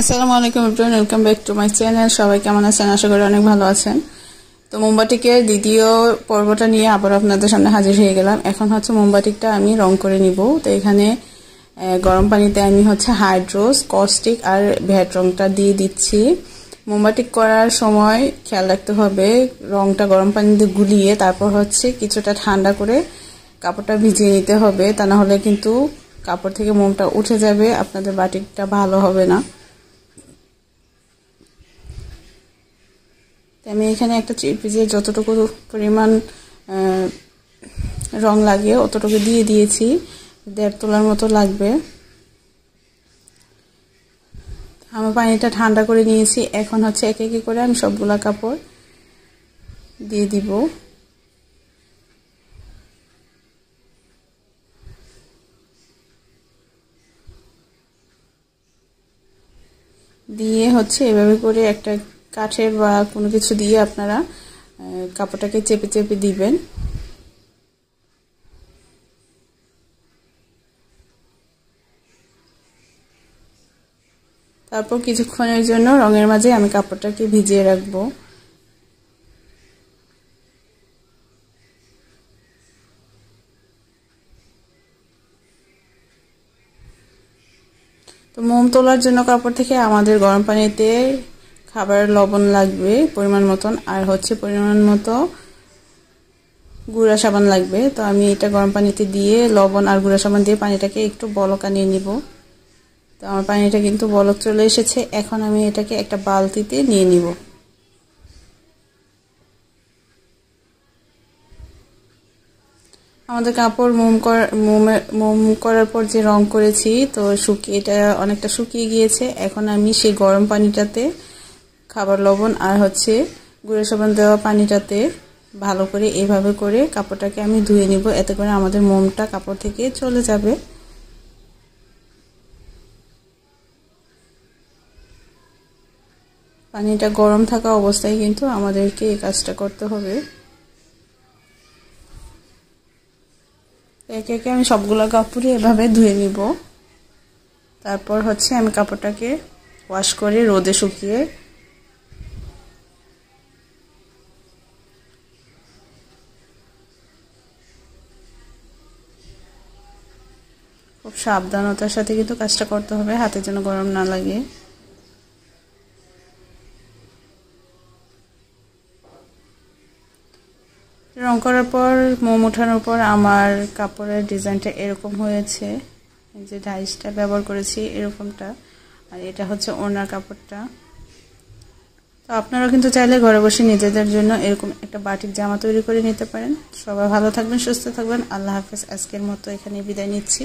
আসসালামু আলাইকুম everyone, welcome back to my channel. সবাই কেমন আছেন? আশা করি অনেক ভালো আছেন। তো মোমবাতিকের দ্বিতীয় পর্বটা নিয়ে আবার আপনাদের সামনে হাজির হয়ে গেলাম। এখন হচ্ছে মোমবাতিকটা আমি রং করে নিব। তো এখানে গরম পানিতে আমি হচ্ছে হাইড্রোস, কস্টিক আর ভ্যাট রংটা দিয়ে দিচ্ছি। মোমবাতিক করার সময় খেয়াল রাখতে হবে রংটা গরম পানিতে গুলিয়ে তারপর হচ্ছে কিছুটা ঠান্ডা করে কাপড়টা ভিজিয়ে নিতে হবে, তা না হলে কিন্তু কাপড় থেকে মোমটা উঠে যাবে, আপনাদের বাটিকটা ভালো হবে না। আমি এখানে একটা চিপিজে যতটুকু পরিমাণ রং লাগে অতটুকু দিয়ে দিয়েছি, 1.5 তোলার মতো লাগবে। আমি পানিটা ঠান্ডা করে নিয়েছি। এখন হচ্ছে এক এক করে আমি সবগুলা কাপড় দিয়ে দিব। দিয়ে হচ্ছে এভাবে করে একটা কাঠের বা কোনো কিছু দিয়ে আপনারা কাপড়টাকে চেপে চেপে দিবেন। তারপর কিছুক্ষণের জন্য রঙের মাঝে আমি কাপড়টাকে ভিজিয়ে রাখবো। তো মোম তোলার জন্য কাপড় থেকে আমাদের গরম পানিতে খাবার লবণ লাগবে পরিমাণ মতন, আর হচ্ছে পরিমাণ মতো গুঁড়া সাবান লাগবে। তো আমি এটা গরম পানিতে দিয়ে লবণ আর গুঁড়া সাবান দিয়ে পানিটাকে একটু বলক আনিয়ে নিব। তো আমার পানিটা কিন্তু বলক চলে এসেছে। এখন আমি এটাকে একটা বালতিতে নিয়ে নিব। আমাদের কাপড় মোম করার পর যে রং করেছি তো এটা অনেকটা শুকিয়ে গিয়েছে। এখন আমি সেই গরম পানিটাতে খাবার লবণ আর হচ্ছে গুঁড়ো সাবান দেওয়া পানিটাতে ভালো করে এভাবে করে কাপড়টাকে আমি ধুয়ে নিব, এতে করে আমাদের মোমটা কাপড় থেকে চলে যাবে। পানিটা গরম থাকা অবস্থায় কিন্তু আমাদেরকে এই কাজটা করতে হবে। একে একে আমি সবগুলো কাপড়ই এভাবে ধুয়ে নিব। তারপর হচ্ছে আমি কাপড়টাকে ওয়াশ করে রোদে শুকিয়ে খুব সাবধানতার সাথে কিন্তু কাজটা করতে হবে, হাতে যেন গরম না লাগে। রং করার পর মোম ওঠানোর পর আমার কাপড়ের ডিজাইনটা এরকম হয়েছে। যে ডাইসটা ব্যবহার করেছি এরকমটা, আর এটা হচ্ছে ওড়নার কাপড়টা। তো আপনারা কিন্তু চাইলে ঘরে বসে নিজেদের জন্য এরকম একটা বাটিক জামা তৈরি করে নিতে পারেন। সবাই ভালো থাকবেন, সুস্থ থাকবেন। আল্লাহ হাফেজ। আজকের মতো এখানে বিদায় নিচ্ছি।